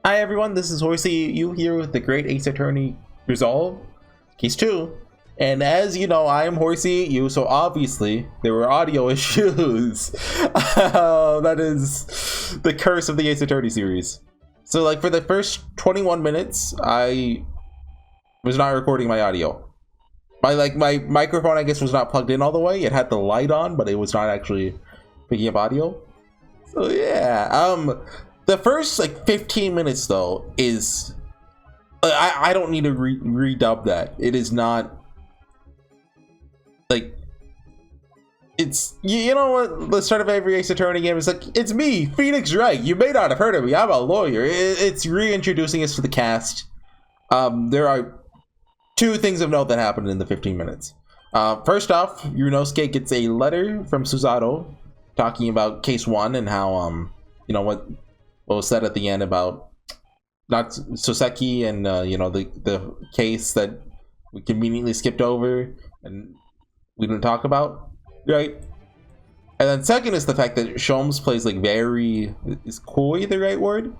Hi everyone, this is HorseyEatYou here with the Great Ace Attorney Resolve, Case 2. And as you know, I am HorseyEatYou, so obviously there were audio issues. That is the curse of the Ace Attorney series. So like for the first 21 minutes, I was not recording my audio. My microphone, I guess, was not plugged in all the way. It had the light on, but it was not actually picking up audio. So yeah, the first like 15 minutes though is I don't need to redub that. It is not like it's you know what the start of every Ace Attorney game is like, it's me, Phoenix Wright. You may not have heard of me. I'm a lawyer. It's reintroducing us to the cast. There are two things of note that happened in the 15 minutes. First off, Yunosuke gets a letter from Susato talking about case 1 and how you know what was said at the end about not Soseki and you know the case that we conveniently skipped over and we didn't talk about, right? And then second is the fact that Sholmes plays like very, is coy the right word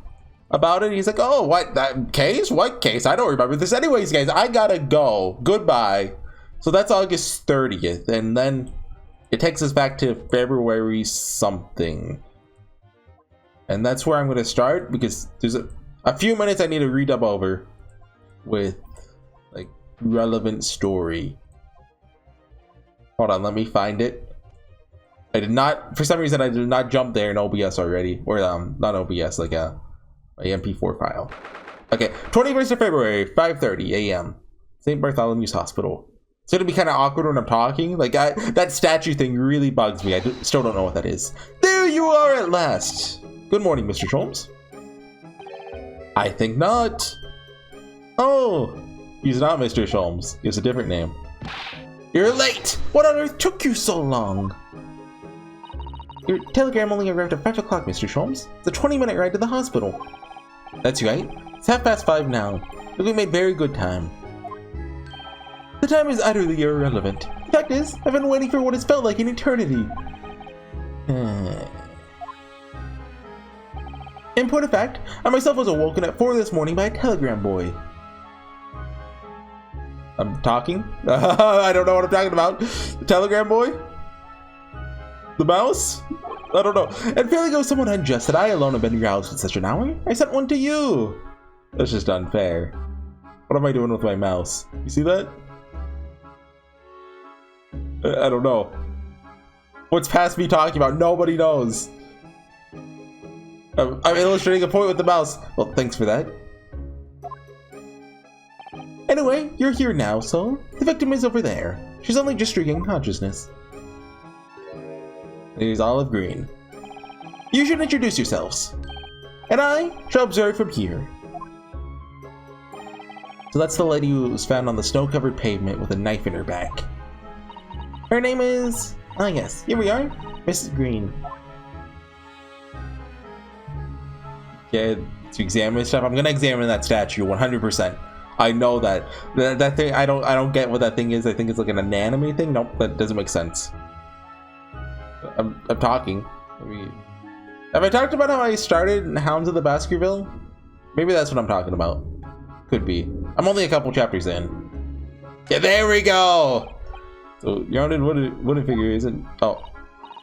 about it? He's like, oh, what, that case? What case? I don't remember this. Anyways, guys, I gotta go. Goodbye. So that's August 30th, and then it takes us back to February something. And that's where I'm gonna start because there's a few minutes I need to redub over with like relevant story. Hold on, let me find it. I did not, for some reason I did not jump there in OBS already, or not OBS, like a MP4 file. Okay, 21st of February, 5:30 a.m. St. Bartholomew's Hospital. It's gonna be kind of awkward when I'm talking. Like that statue thing really bugs me. I still don't know what that is. There you are at last. Good morning, Mr. Sholmes. I think not. Oh, he's not Mr. Sholmes. He has a different name. You're late. What on earth took you so long? Your telegram only arrived at 5 o'clock, Mr. Sholmes. It's a 20-minute ride to the hospital. That's right. It's 5:30 now. We made very good time. The time is utterly irrelevant. The fact is, I've been waiting for what has felt like an eternity. In point of fact, I myself was awoken at 4 this morning by a telegram boy. I'm talking? I don't know what I'm talking about. The telegram boy? The mouse? I don't know. And feeling it was somewhat unjust that I alone have been roused at such an hour, I sent one to you. That's just unfair. What am I doing with my mouse? You see that? I don't know. What's past me talking about? Nobody knows. I'm illustrating a point with the mouse. Well, thanks for that. Anyway, you're here now, so the victim is over there. She's only just regaining consciousness. There's Olive Green. You should introduce yourselves. And I shall observe from here. So that's the lady who was found on the snow-covered pavement with a knife in her back. Her name is... ah, yes, here we are. Mrs. Green. Okay, to examine stuff. I'm gonna examine that statue 100%. I know that thing. I don't get what that thing is. I think it's like an anatomy thing. Nope, that doesn't make sense. I'm talking. Have I talked about how I started in Hounds of the Baskerville? Maybe that's what I'm talking about. Could be. I'm only a couple chapters in. Yeah, there we go. So Yarned wooden figure isn't. Oh,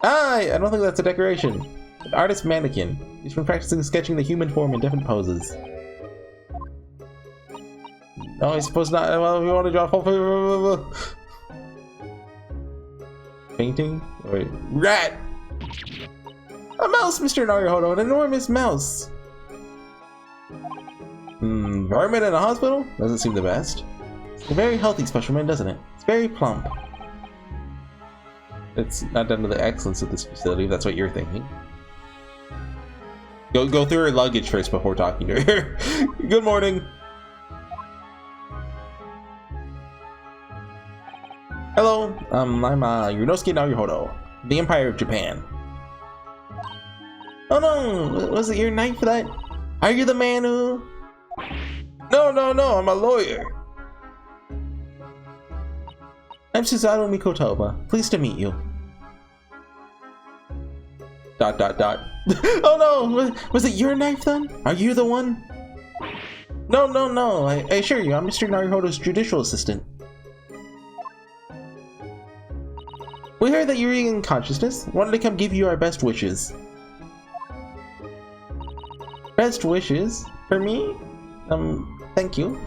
I don't think that's a decoration. An artist mannequin. He's been practicing sketching the human form in different poses. No, I suppose not. Well, if you want to draw full painting? Wait. Rat! A mouse, Mr. Naruhodo, an enormous mouse. Environment in a hospital? Doesn't seem the best. It's a very healthy specimen, doesn't it? It's very plump. It's not done to the excellence of this facility, if that's what you're thinking. Go through her luggage first before talking to her. Good morning. Hello, I'm Yunosuke Naruhodo, the Empire of Japan. Oh no, was it your knife for that? Are you the man who... No, I'm a lawyer. I'm Susato Mikotoba, pleased to meet you. ... Oh no, was it your knife then? Are you the one? No, no, no. I assure you, I'm Mr. Naruhodo's judicial assistant. We heard that you're in consciousness. Wanted to come give you our best wishes. Best wishes? For me? Thank you.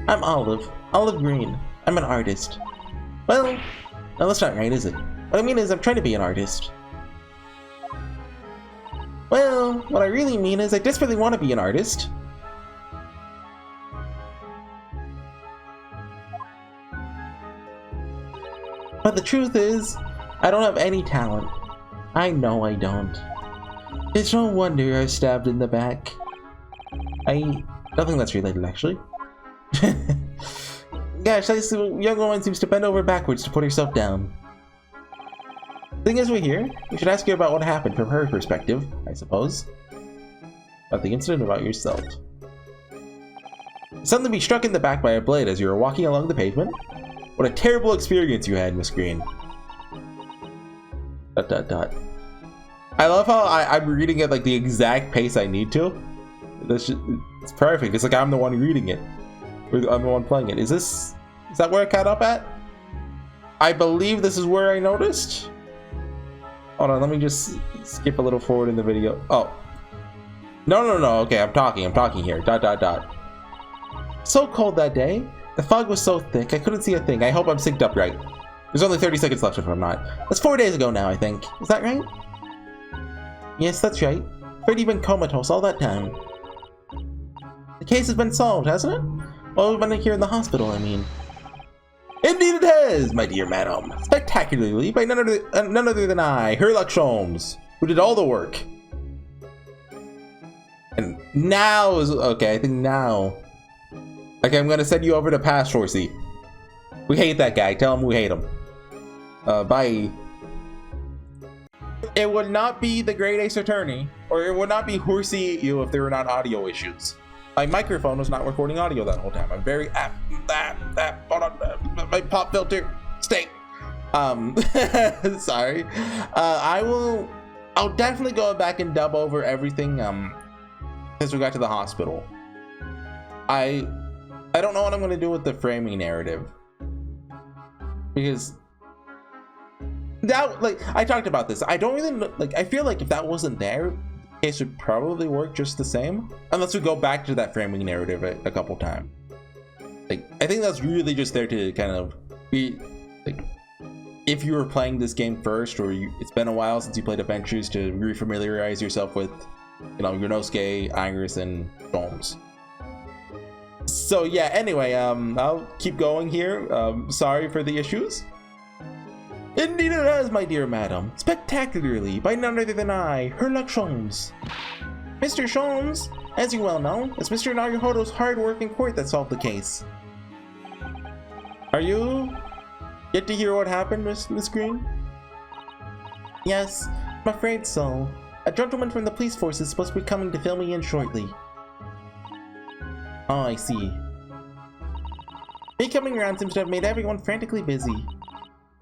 I'm Olive. Olive Green. I'm an artist. Well, no, that's not right, is it? What I mean is, I'm trying to be an artist. Well, what I really mean is, I desperately want to be an artist. But the truth is, I don't have any talent. I know I don't. It's no wonder I was stabbed in the back. I don't think that's related, actually. Gosh, this young woman seems to bend over backwards to put herself down. Thing is, we're here. We should ask her about what happened from her perspective, I suppose. About the incident, about yourself. Suddenly be struck in the back by a blade as you were walking along the pavement? What a terrible experience you had, Miss Green. ... I love how I'm reading at like the exact pace I need to. It's perfect. It's like I'm the one reading it. I'm the one playing it. Is that where I caught up at? I believe this is where I noticed. Hold on, let me just skip a little forward in the video. Oh. No. Okay, I'm talking here. ... So cold that day. The fog was so thick, I couldn't see a thing. I hope I'm synced up right. There's only 30 seconds left if I'm not. That's 4 days ago now, I think. Is that right? Yes, that's right. Freddy's been comatose all that time. The case has been solved, hasn't it? Well, we've been here in the hospital, I mean. Indeed it has, my dear madam. Spectacularly, by none other than I, Herlock Sholmes, who did all the work. And now is... Okay, I think now... Okay, I'm gonna send you over to Past Horsey. We hate that guy. Tell him we hate him. Bye. It would not be the Great Ace Attorney, or it would not be HorseyEatYou if there were not audio issues. My microphone was not recording audio that whole time. I'm very hold on, my pop filter stay. Sorry. I'll definitely go back and dub over everything since we got to the hospital. I don't know what I'm gonna do with the framing narrative, because that, like, I talked about this. I don't really know, like, I feel like if that wasn't there, the case would probably work just the same, unless we go back to that framing narrative a couple times. Like, I think that's really just there to kind of be like, if you were playing this game first, or it's been a while since you played Adventures, to refamiliarize yourself with, you know, Yonosuke, Iris, and Sholmes. So yeah, anyway, I'll keep going here. Sorry for the issues. Indeed it has, my dear madam. Spectacularly, by none other than I, Herlock Sholmes. Mr. Sholmes, as you well know, it's Mr. Naruhodo's hard work in court that solved the case. Are you yet to hear what happened, Miss Green? Yes, I'm afraid so. A gentleman from the police force is supposed to be coming to fill me in shortly. Oh, I see. Me coming around seems to have made everyone frantically busy.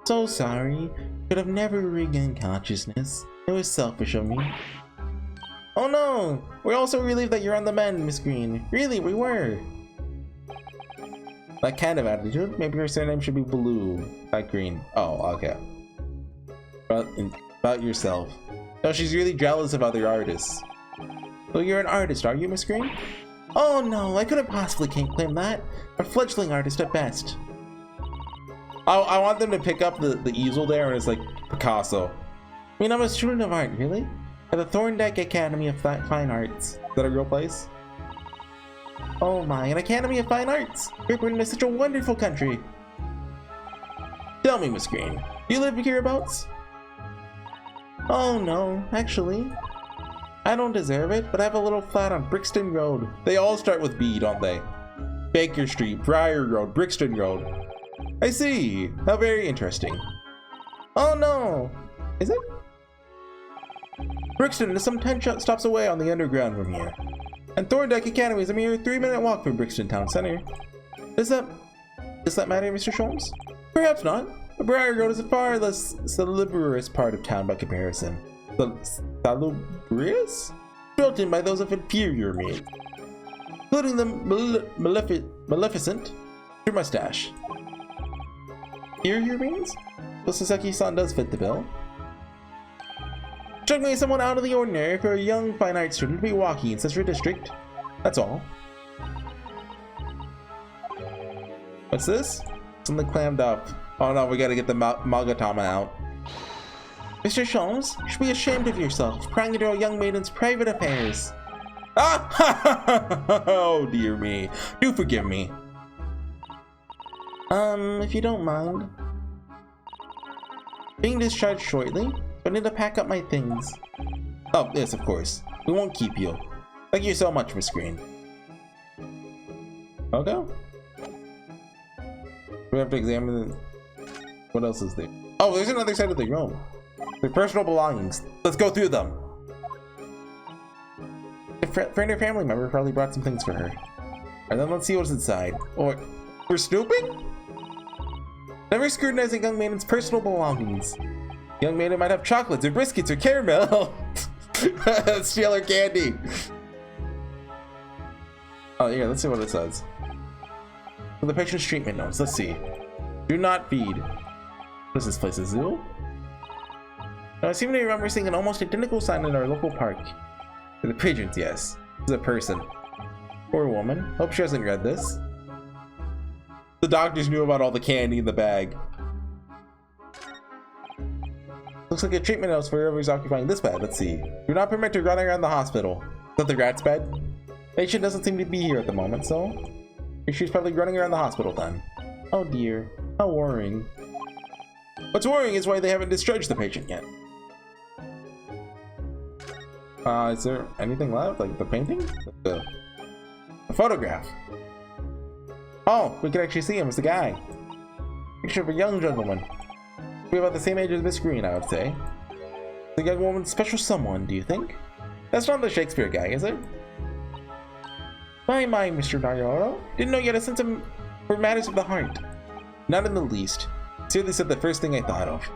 So sorry. Could have never regained consciousness. It was selfish of me. Oh no! We're also relieved that you're on the mend, Miss Green. Really, we were. That kind of attitude. Maybe her surname should be Blue, not Green. Oh, okay. About yourself. No, she's really jealous of other artists. So you're an artist, are you, Miss Green? Oh no, I couldn't possibly claim that. A fledgling artist at best. I want them to pick up the easel there and it's like Picasso. I mean, I'm a student of art, really? At the Thorndike Academy of Fine Arts. Is that a real place? Oh my, an Academy of Fine Arts! Great Britain is such a wonderful country. Tell me, Miss Green, do you live hereabouts? Oh no, actually. I don't deserve it, but I have a little flat on Brixton Road. They all start with B, don't they? Baker Street, Briar Road, Brixton Road. I see. How very interesting. Oh no! Is it? Brixton is some 10 stops away on the underground from here. And Thorndike Academy is a mere 3-minute walk from Brixton Town Center. Does that matter, Mr. Sholmes? Perhaps not. The Briar Road is a far less salubrious part of town by comparison. Salubrious? Built in by those of inferior means. including the maleficent your mustache. Here, your means? So Saseki-san does fit the bill. Struck me as someone out of the ordinary for a young fine art student to be walking in such a district. That's all. What's this? Something clammed up. Oh no, we gotta get the Magatama out. Mr. Sholmes, you should be ashamed of yourself, prying into a young maiden's private affairs. Ah! Oh dear me. Do forgive me. If you don't mind. Being discharged shortly, I need to pack up my things. Oh, yes, of course. We won't keep you. Thank you so much, Miss Green. Okay. We have to examine what else is there. Oh, there's another side of the room. Their personal belongings. Let's go through them. A friend or family member probably brought some things for her. And then let's see what's inside. Or we're snooping? Never scrutinizing young maiden's personal belongings. Young maiden might have chocolates or biscuits or caramel. Steal her candy. Oh yeah, let's see what it says. For the patient's treatment notes, let's see. Do not feed. What is this place, a zoo? Now, I seem to remember seeing an almost identical sign in our local park. For the pigeons, yes. This is a person. Poor woman. Hope she hasn't read this. The doctors knew about all the candy in the bag. Looks like a treatment note for whoever's occupying this bed. Let's see. Do not permit her running around the hospital. Is that the rat's bed? Patient doesn't seem to be here at the moment, so she's probably running around the hospital then. Oh dear. How worrying. What's worrying is why they haven't discharged the patient yet. Is there anything left? Like the painting? The photograph. Oh, we can actually see him. It's the guy. Picture of a young gentleman. We're about the same age as Miss Green, I would say. The young woman's special someone, do you think? That's not the Shakespeare guy, is it? My, Mr. Naruto. Didn't know you had a sense for matters of the heart. Not in the least. Seriously said the first thing I thought of.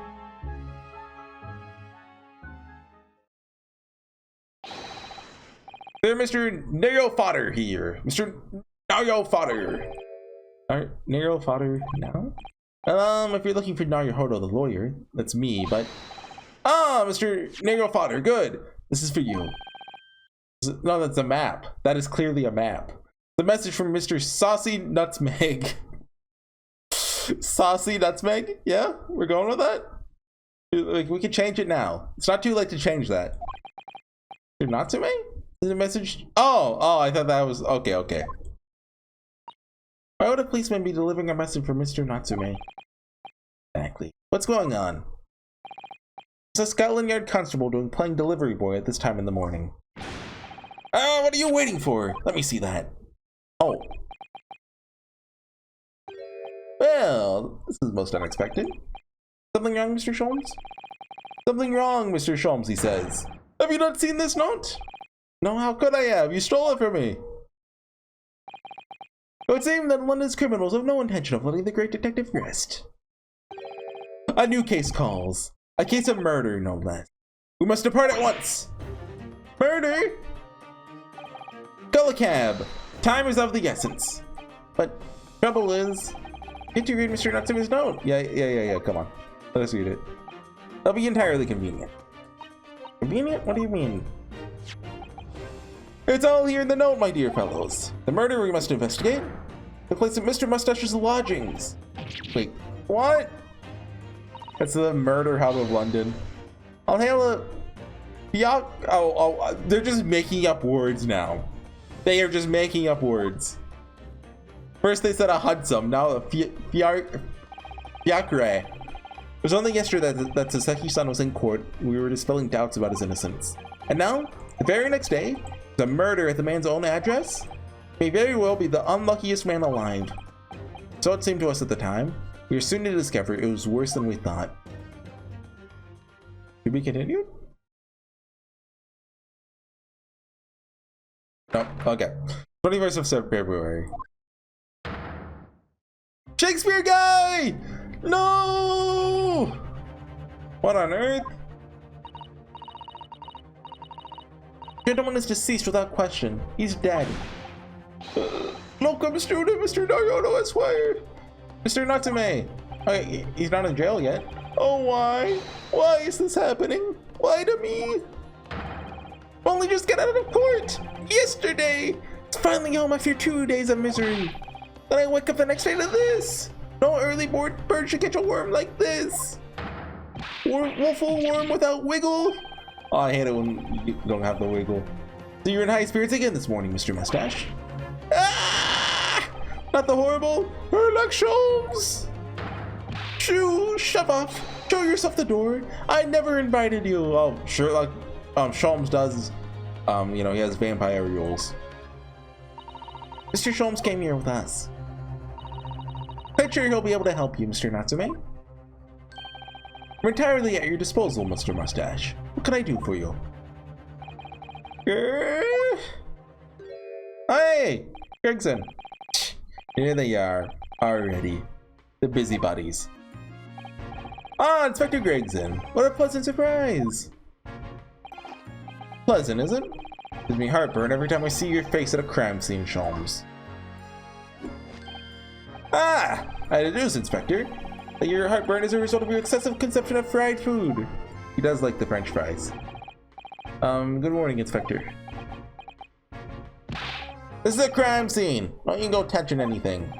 There, Mr. Naruto Fodder here. Mr. Naruto Fodder. Naruto Fodder now? If you're looking for Naruto the lawyer, that's me, but... Ah, Mr. Naruto Fodder, good. This is for you. No, that's a map. That is clearly a map. The message from Mr. Saucy Nutsmeg. Saucy Nutsmeg? Yeah? We're going with that? Like, we can change it now. It's not too late to change that. Mr. Natsume? Is it a message? Oh, I thought that was... Okay. Why would a policeman be delivering a message for Mr. Natsume? Exactly. What's going on? It's a Scotland Yard constable playing delivery boy at this time in the morning. What are you waiting for? Let me see that. Oh. Well, this is most unexpected. Something wrong, Mr. Sholmes? Something wrong, Mr. Sholmes, he says. Have you not seen this note? No, how could I have? You stole it from me. It would seem that London's criminals have no intention of letting the great detective rest. A new case calls. A case of murder, no less. We must depart at once. Murder? Call a cab. Time is of the essence. But trouble is, did you read Mr. Natsume's note? Yeah, come on. Let us read it. That'll be entirely convenient. Convenient? What do you mean? It's all here in the note, my dear fellows. The murder we must investigate took place at Mr. Mustache's lodgings. Wait, what? That's the murder hub of London. I'll hail a... they're just making up words now. They are just making up words. First they said a Hudson, now a Fiacre. It was only yesterday that Saseki-san was in court. We were dispelling doubts about his innocence. And now, the very next day, the murder at the man's own address may very well be the unluckiest man alive. So it seemed to us at the time. We were soon to discover it was worse than we thought. To be continued? No, okay. 21st of February. Shakespeare guy! No! What on earth? Gentleman is deceased without question. He's dead. Welcome, student, Mr. Naruto Esquire. Mr. Natsume. Oh, he's not in jail yet. Oh, why? Why is this happening? Why to me? Only just got out of court yesterday. It's finally home after 2 days of misery. Then I wake up the next day to this. No early bird should catch a worm like this. Waffle worm without wiggle. Oh, I hate it when you don't have the wiggle. So you're in high spirits again this morning, Mr. Mustache. Ah! Not the horrible Herlock Sholmes. Shoo, shove off. Show yourself the door. I never invited you. Oh, Sherlock Sholmes does. You know, he has vampire rules. Mr. Sholmes came here with us. Quite sure he'll be able to help you, Mr. Natsume. I'm entirely at your disposal, Mr. Mustache. What can I do for you? Hey, Gregson. Here they are, already. The busybodies. Ah, Inspector Gregson. What a pleasant surprise. Pleasant, is it? Gives me heartburn every time I see your face at a crime scene, Sholmes. Ah! I deduce, Inspector, that your heartburn is a result of your excessive consumption of fried food. He does like the French fries. Good morning, Inspector. This is a crime scene. Don't you go touching anything.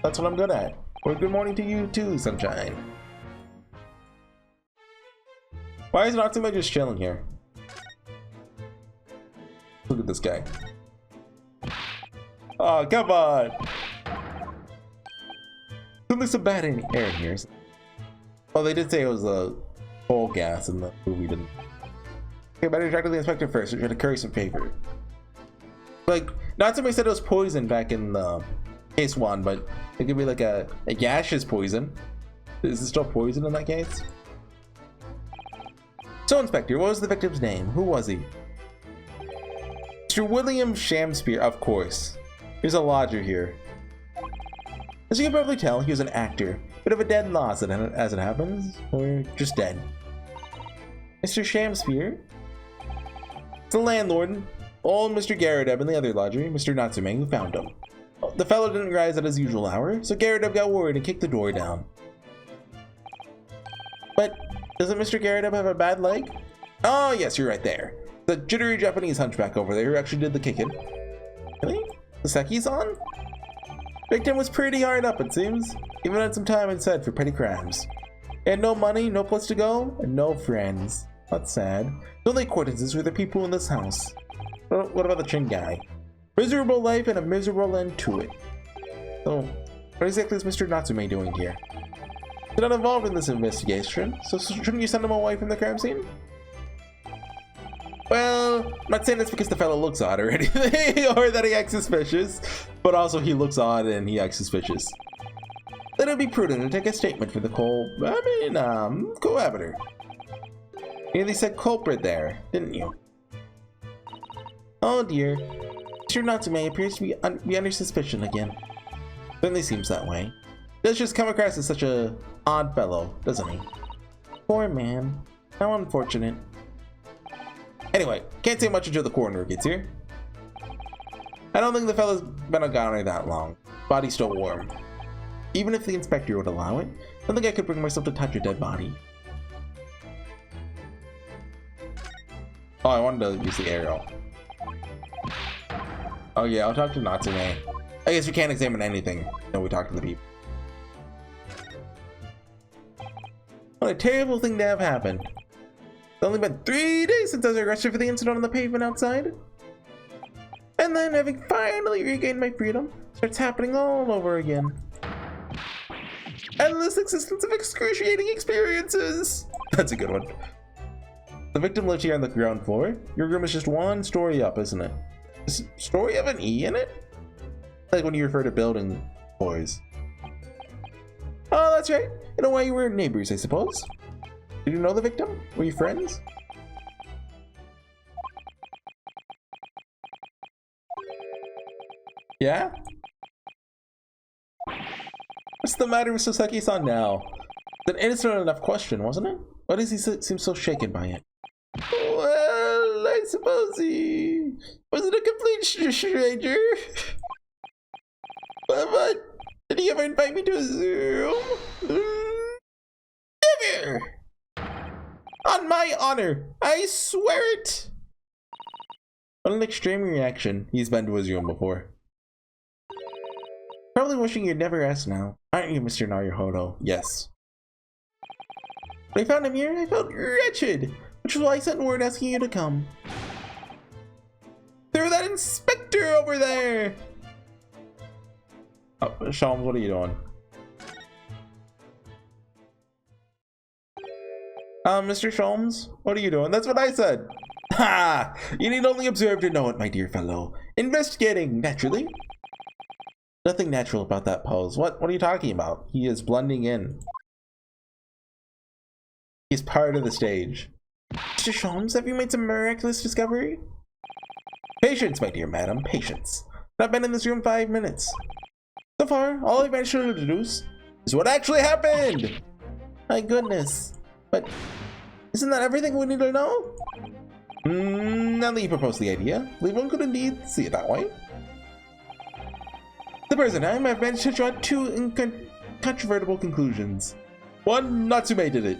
That's what I'm good at. Well, good morning to you too, Sunshine. Why is Natsume just chilling here? Look at this guy. Oh, come on. There's some bad air in here. Oh, they did say it was a coal gas in the movie, didn't they? Okay, better talk to the inspector first. We're trying to curry some favor. Like, Natsume said it was poison back in case 1, but it could be like a gaseous poison. Is it still poison in that case? So, Inspector, what was the victim's name? Who was he? Mr. William Shamspeare, of course. There's a lodger here. As you can probably tell, he was an actor. Bit of a dead loss as it happens, or just dead. Mr. Shamspeare? It's the landlord, old Mr. Garrideb and the other lodger, Mr. Natsume, who found him. The fellow didn't rise at his usual hour, so Garrideb got worried and kicked the door down. But doesn't Mr. Garrideb have a bad leg? Oh yes, you're right there. The jittery Japanese hunchback over there who actually did the kicking. Really? The Seki's on? Victim was pretty hard up, it seems. Even had some time inside for petty crimes. He had no money, no place to go, and no friends. That's sad. The only acquaintances were the people in this house. What about the Chin guy? Miserable life and a miserable end to it. So, what exactly is Mr. Natsume doing here? He's not involved in this investigation, so shouldn't you send him away from the crime scene? Well, I'm not saying it's because the fellow looks odd or anything, or that he acts suspicious, but also he looks odd and he acts suspicious. Then it would be prudent to take a statement for the cohabiter. You nearly said culprit there, didn't you? Oh dear. Mr. Natsume appears to be under suspicion again. Certainly seems that way. Does just come across as such a odd fellow, doesn't he? Poor man. How unfortunate. Anyway, can't say much until the coroner gets here. I don't think the fella's been a goner that long. Body's still warm. Even if the inspector would allow it, I don't think I could bring myself to touch a dead body. Oh, I wanted to use the aerial. Oh yeah, I'll talk to Natsume. I guess we can't examine anything until we talk to the people. What a terrible thing to have happen. It's only been 3 days since I was arrested for the incident on the pavement outside. And then, having finally regained my freedom, starts happening all over again. Endless existence of excruciating experiences! That's a good one. The victim lives here on the ground floor. Your room is just one story up, isn't it? Does story have an E in it? Like when you refer to building floors. Oh, that's right. In a way, you were neighbors, I suppose. Did you know the victim? Were you friends? Yeah? What's the matter with Soseki-san now? It's an innocent enough question, wasn't it? Why does he seem so shaken by it? Well, I suppose he wasn't a complete stranger. But did he ever invite me to his room? Never! On my honor, I swear it! What an extreme reaction. He's been to his room before. Probably wishing you'd never asked now. Aren't you, Mr. Naruhodo? Yes. When I found him here, I felt wretched, which is why I sent word asking you to come. Through that inspector over there! Oh, Sholmes, what are you doing? Mr. Sholmes, what are you doing? That's what I said! Ha! You need only observe to know it, my dear fellow. Investigating, naturally. Nothing natural about that pose. What are you talking about? He is blending in. He's part of the stage. Mr. Sholmes, have you made some miraculous discovery? Patience, my dear madam, patience. I've been in this room 5 minutes. So far, all I've managed to deduce is what actually happened! My goodness. But isn't that everything we need to know? Now that you propose the idea, I believe one could indeed see it that way. The present time, I've managed to draw 2 incontrovertible conclusions. One, Natsume did it.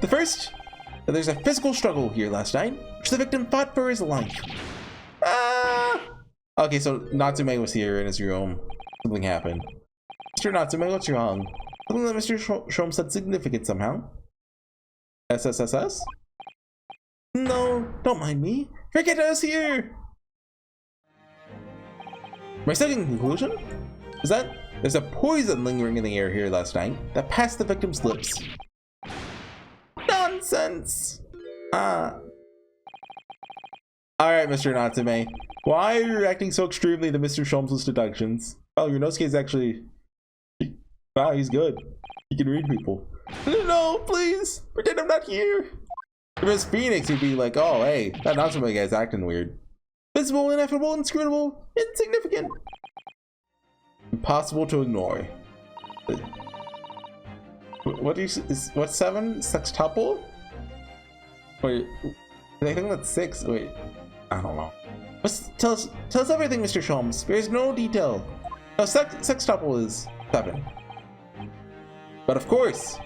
The first, that there's a physical struggle here last night, which the victim fought for his life. Okay, so Natsume was here in his room. Something happened. Mr. Natsume, what's wrong? Something that Mr. Sholmes said significant somehow. SSSS? No, don't mind me. Forget us here! My second conclusion is that there's a poison lingering in the air here last night that passed the victim's lips. Nonsense! Alright, Mr. Natsume. Why are you reacting so extremely to Mr. Sholmes' deductions? Oh, Yonosuke is actually... Wow, he's good. He can read people. No, please! Pretend I'm not here! If it was Phoenix, he'd be like, oh, hey, that Natsume guy's acting weird. Visible, ineffable, inscrutable, insignificant. Impossible to ignore. What do you... what's 7? Sextuple? Wait, I think that's 6. Wait, I don't know. Tell us everything, Mr. Sholmes. There's no detail. No, sextuple is 7. But of course,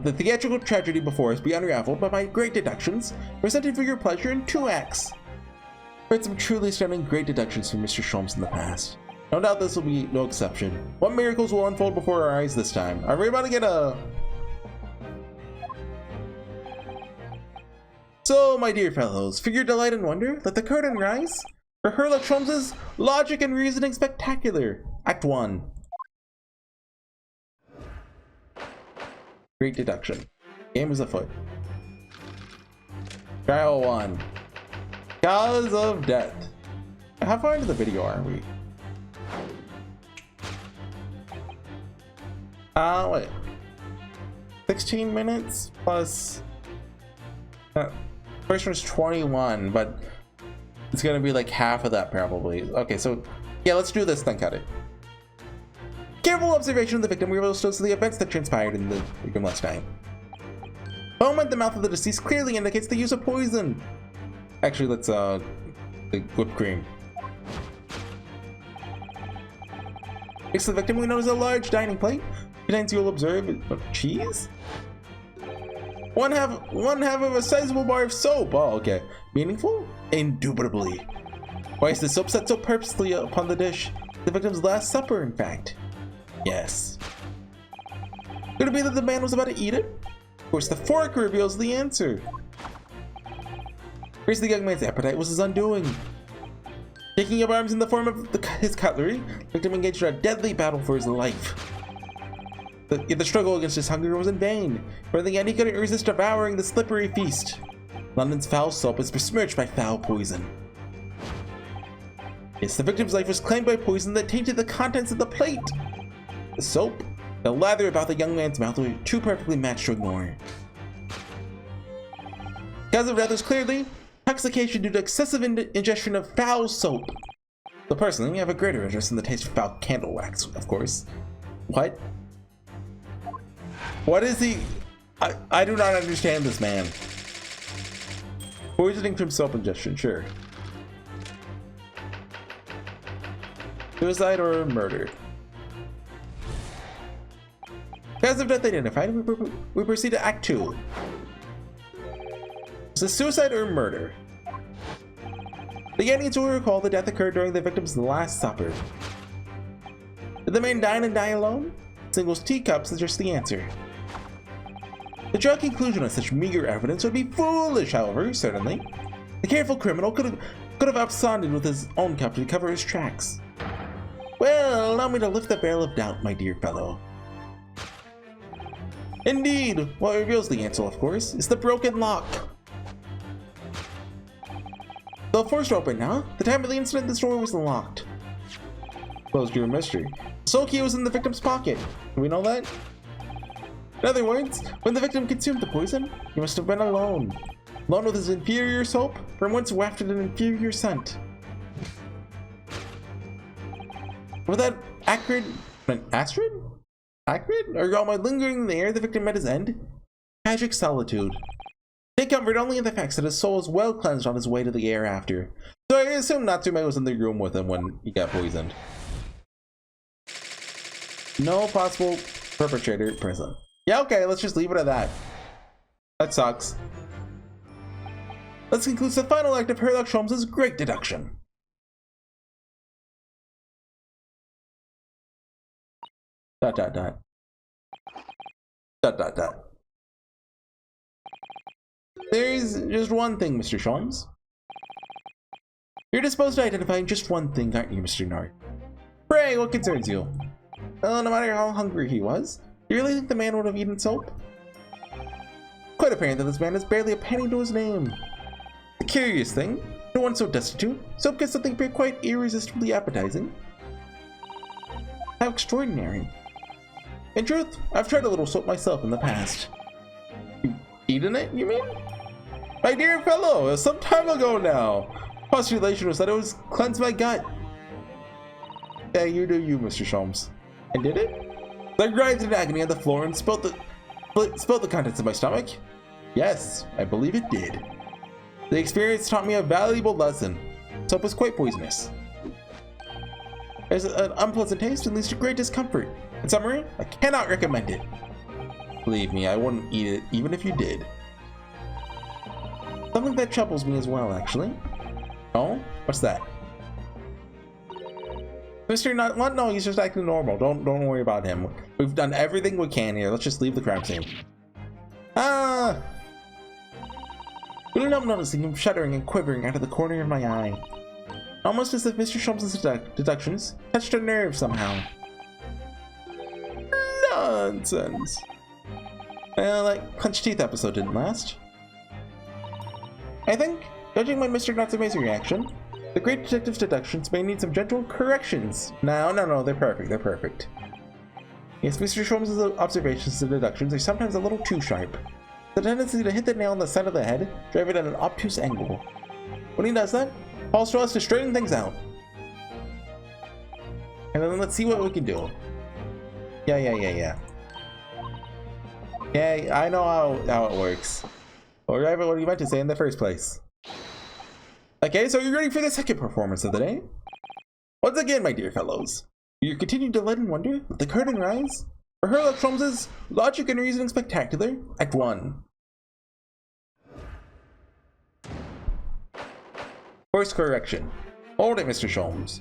the theatrical tragedy before us be unraveled by my great deductions, presented for your pleasure in 2 acts. We had some truly stunning great deductions from Mr. Sholmes in the past. No doubt this will be no exception. What miracles will unfold before our eyes this time? Are we about to get a... So, my dear fellows, for your delight and wonder, let the curtain rise. For Sherlock Sholmes' logic and reasoning spectacular. Act 1. Great deduction. Game is afoot. Trial 1. Cause of death. How far into the video are we? Wait. 16 minutes plus... first one's 21, but it's gonna be like half of that probably. Okay, so yeah, let's do this, then cut it. Careful observation of the victim reveals to us the events that transpired in the victim last night. Foam at the mouth of the deceased clearly indicates the use of poison. Actually, let's the whipped cream. Next to the victim, we notice a large dining plate. Contains, you'll observe, cheese. One half of a sizable bar of soap. Oh, okay. Meaningful? Indubitably. Why is the soap set so purposely upon the dish? The victim's last supper, in fact. Yes. Could it be that the man was about to eat it? Of course, the fork reveals the answer. First, the young man's appetite was his undoing. Taking up arms in the form of his cutlery, the victim engaged in a deadly battle for his life. Yet the struggle against his hunger was in vain, for in the end he couldn't resist devouring the slippery feast. London's foul soap was besmirched by foul poison. Yes, the victim's life was claimed by poison that tainted the contents of the plate. The soap, the lather about the young man's mouth were too perfectly matched to ignore. Cause of death is clearly intoxication due to excessive ingestion of foul soap. So personally, I have a greater interest in the taste of foul candle wax, of course. What? What is he? I do not understand this man. Poisoning from soap ingestion, sure. Suicide or murder? Cause of death identified, we proceed to Act 2. Is this suicide or murder? The Yankees will recall the death occurred during the victim's last supper. Did the man dine and die alone? Singles teacups is just the answer. The drug conclusion of such meager evidence would be foolish, however, certainly. The careful criminal could have absconded with his own cup to cover his tracks. Well, allow me to lift the veil of doubt, my dear fellow. Indeed, what reveals the answer, of course, is the broken lock. The forced open now. The time of the incident, this door was locked. Closed to a mystery. The soul key was in the victim's pocket. Do we know that? In other words, when the victim consumed the poison, he must have been alone. Alone with his inferior soap, from whence wafted an inferior scent. With that acrid... Astrid? Acrid? Or all my lingering in the air, the victim met his end? Tragic solitude. Take comfort only in the fact that his soul is well cleansed on his way to the hereafter. So I assume Natsume was in the room with him when he got poisoned. No possible perpetrator present. Yeah, okay, let's just leave it at that. That sucks. Let's conclude the final act of Sherlock Holmes' great deduction. Dot dot dot. Dot dot dot. There's just one thing, Mr. Sholmes. You're disposed to identify just one thing, aren't you, Mr. Nart? Pray, what concerns you? Well, no matter how hungry he was, do you really think the man would have eaten soap? Quite apparent that this man has barely a penny to his name. The curious thing, no one so destitute, soap gets something quite irresistibly appetizing. How extraordinary. In truth, I've tried a little soap myself in the past. You've eaten it, you mean? My dear fellow, some time ago now. Postulation was that it was cleanse my gut. Yeah, you do you, Mr. Sholmes. And did it? I writhed in agony on the floor and spilled the contents of my stomach. Yes, I believe it did. The experience taught me a valuable lesson. Soap is quite poisonous. There's an unpleasant taste and leads to great discomfort. In summary, I cannot recommend it. Believe me, I wouldn't eat it even if you did. Something that troubles me as well, actually. Oh? What's that? Mr. Not, no, he's just acting normal. Don't worry about him. We've done everything we can here. Let's just leave the crime scene. Ah! Couldn't help noticing him shuddering and quivering out of the corner of my eye. Almost as if Mr. Sholmes' deductions touched a nerve somehow. Nonsense. Well, that clenched teeth episode didn't last. I think, judging by Mr. Natsume's reaction, the great detective's deductions may need some gentle corrections. No, they're perfect, they're perfect. Yes, Mr. Sholmes' observations and deductions are sometimes a little too sharp. The tendency to hit the nail on the side of the head, drive it at an obtuse angle. When he does that, calls to us to straighten things out. And then let's see what we can do. Yeah. Yeah, I know how it works. Or rather, what you meant to say in the first place. Okay, so you're ready for the second performance of the day? Once again, my dear fellows, you continue to let and wonder, let the curtain rise, for Sherlock Holmes' Logic and Reasoning Spectacular, Act 1. Course correction. Hold it, Mr. Sholmes.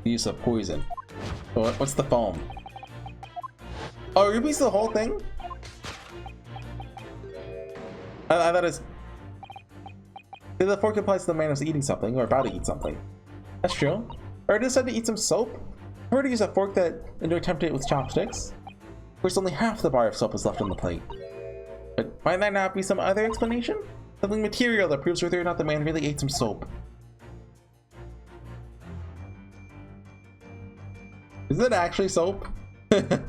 Use of poison. Oh, what's the foam? Oh, rubies the whole thing? I thought it's... The fork implies the man was eating something or about to eat something. That's true. Or I decided to eat some soap. I heard to use a fork and to attempt it with chopsticks. Of course, only half the bar of soap is left on the plate. But might that not be some other explanation? Something material that proves whether or not the man really ate some soap. Is it actually soap? I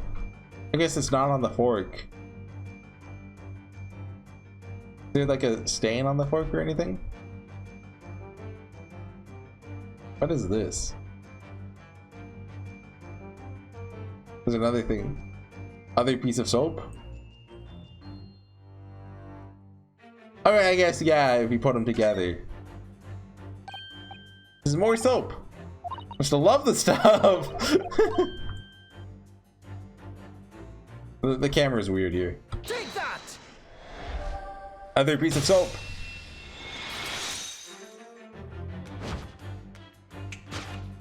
guess it's not on the fork. Is there like a stain on the fork or anything? What is this? There's another thing. Other piece of soap. Alright, I guess, yeah, if you put them together. There's more soap. I still love the stuff. The camera is weird here. Take that! Other piece of soap.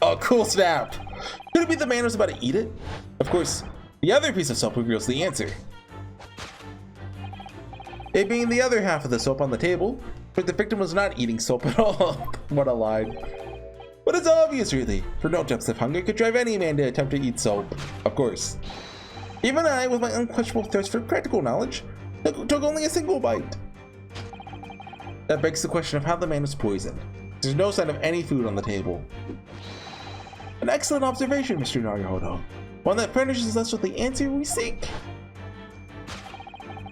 Oh, cool snap. Could it be the man who's about to eat it? Of course, the other piece of soap reveals the answer. It being the other half of the soap on the table, but the victim was not eating soap at all. What a lie. But it's obvious, really, for no depths of hunger could drive any man to attempt to eat soap. Of course. Even I, with my unquenchable thirst for practical knowledge, took only a single bite. That begs the question of how the man was poisoned. There's no sign of any food on the table. An excellent observation, Mr. Naruhodo. One that furnishes us with the answer we seek.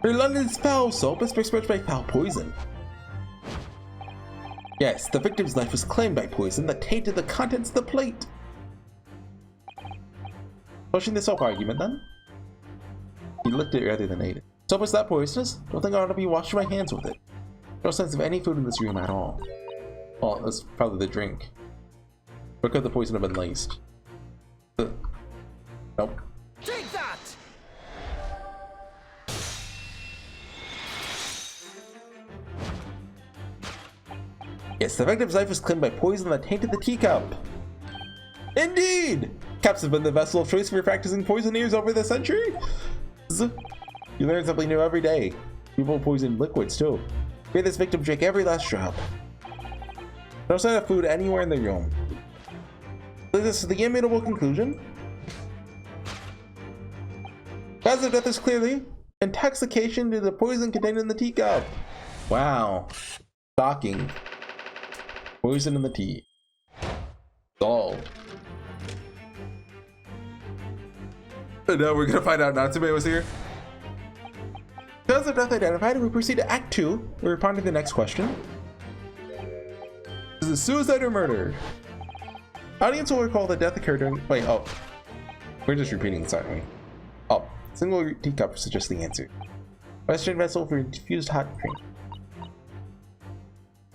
For London's foul soap is besmirched by foul poison. Yes, the victim's life was claimed by poison that tainted the contents of the plate. Pushing the soap argument, then? He licked it rather than ate it. Soap is that poisonous? Don't think I ought to be washing my hands with it. No sense of any food in this room at all. Well, that's probably the drink. Where could the poison have been laced? Nope. Take that! Yes, the victim's life was claimed by poison that tainted the teacup. Indeed! Cups have been the vessel of choice for practicing poisoneers over the centuries. You learn something new every day. People poison liquids too. Made this victim drink every last drop. No sign of food anywhere in the room. Leads us to the immutable conclusion. Cause of death is clearly intoxication due to the poison contained in the teacup. Wow. Shocking. Poison in the tea. Solved. And now we're gonna find out Natsume was here. Cause of death identified, we proceed to Act 2. We respond to the next question. Is it suicide or murder? Audience will recall that death occurred during. Wait, oh. We're just repeating this, aren't we? Oh, single teacup suggests the answer. Western vessel for infused hot drink.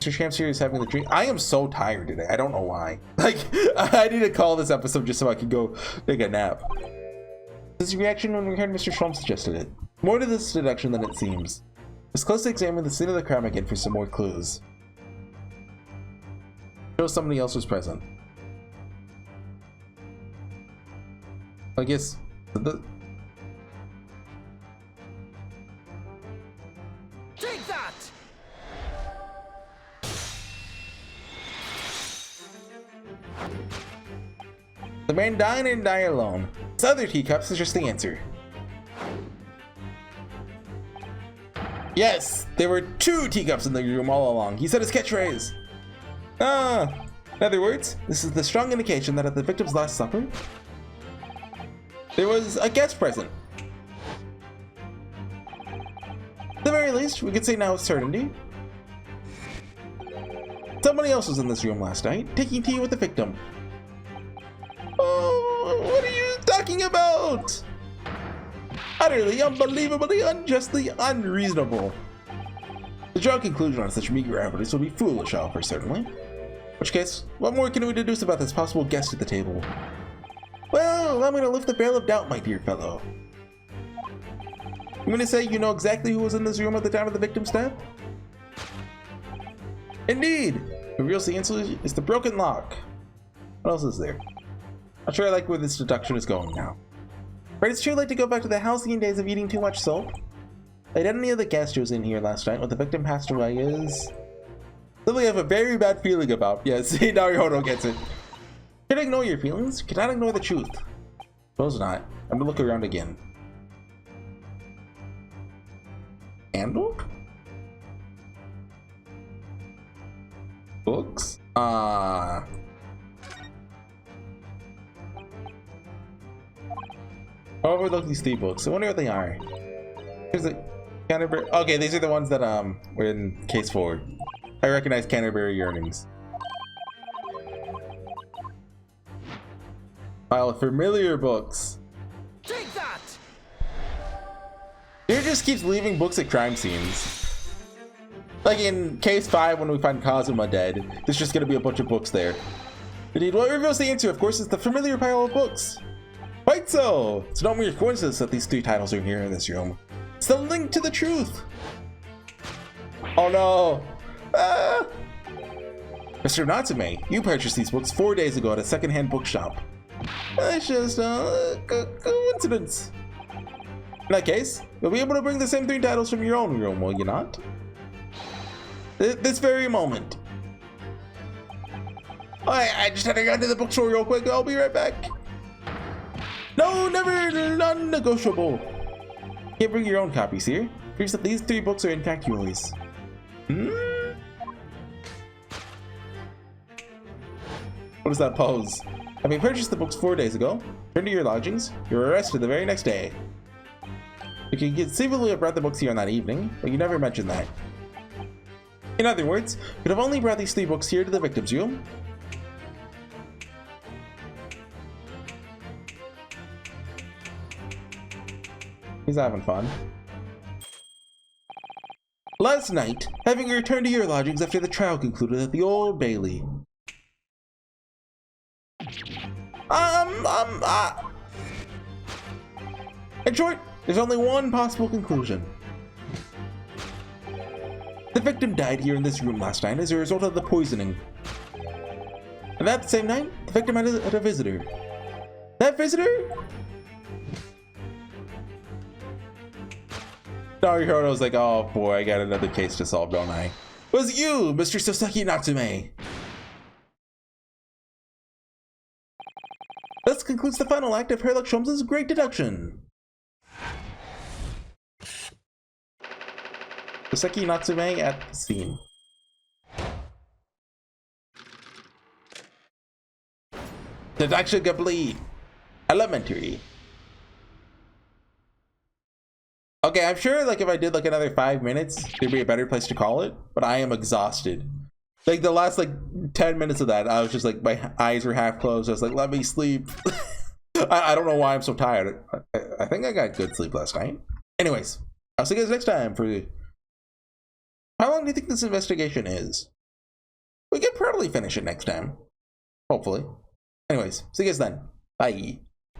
Mr. Shamster is having the drink. I am so tired today. I don't know why. Like, I need to call this episode just so I can go take a nap. His reaction when we heard Mr. Schwalm suggested it. More to this deduction than it seems. Let's closely examine the scene of the crime again for some more clues. Show somebody else was present. I guess Take that! the man dine and die alone. This other teacups is just the answer. Yes, there were 2 teacups in the room all along. He said his catchphrase. In other words, this is the strong indication that at the victim's last supper, there was a guest present. At the very least, we could say now with certainty. Somebody else was in this room last night, taking tea with the victim. Oh, what are you talking about? Utterly, unbelievably, unjustly unreasonable. To draw a conclusion on such meager evidence would be foolish, Alfred, certainly. In which case, what more can we deduce about this possible guest at the table? Well, allow me to lift the veil of doubt, my dear fellow. You mean to say you know exactly who was in this room at the time of the victim's death? Indeed! The real answer is the broken lock. What else is there? Not sure I like where this deduction is going now. But it's too late to go back to the halcyon days of eating too much soap. The identity of the guest who was in here last night when the victim passed away is something I have a very bad feeling about. Yes, Naruhodo gets it. Can I ignore your feelings? Cannot ignore the truth. Suppose not. I'm gonna look around again. Handle? Books? Oh, overlook these 3 books. I wonder what they are. Here's the Canterbury. Okay, these are the ones that were in case 4. I recognize Canterbury Yearnings. Pile of familiar books. Take that! just keeps leaving books at crime scenes. Like in case 5 when we find Kazuma dead, there's just gonna be a bunch of books there. Indeed, what reveals the answer, of course, is the familiar pile of books. Quite so! It's no mere coincidence that these 3 titles are here in this room. It's the link to the truth! Oh no! Ah! Mr. Natsume, you purchased these books 4 days ago at a secondhand bookshop. It's just a coincidence. In that case, you'll be able to bring the same 3 titles from your own room, will you not? This very moment. I just had to go to the bookstore real quick. I'll be right back. No, never, non-negotiable. Can't bring your own copies here. Proves that these 3 books are in fact yours. What is that pose? Having purchased the books 4 days ago, returned to your lodgings, you were arrested the very next day. You could conceivably have brought the books here on that evening, but you never mentioned that. In other words, you could have only brought these 3 books here to the victim's room. He's having fun. Last night, having returned to your lodgings after the trial concluded at the Old Bailey. In short, there's only one possible conclusion. The victim died here in this room last night as a result of the poisoning. And that same night, the victim had a visitor. That visitor? Narihoro's like, oh boy, I got another case to solve, don't I? Was you, Mr. Soseki Natsume? This concludes the final act of Herlock Sholmes' Great Deduction. Soseki Natsume at the scene. Deduction complete. Elementary. Okay, I'm sure like if I did like another 5 minutes, there'd be a better place to call it, but I am exhausted. Like the last like 10 minutes of that, I was just like, my eyes were half closed. I was like, let me sleep. I don't know why I'm so tired. I think I got good sleep last night. Anyways, I'll see you guys next time for... How long do you think this investigation is? We can probably finish it next time. Hopefully. Anyways, see you guys then. Bye.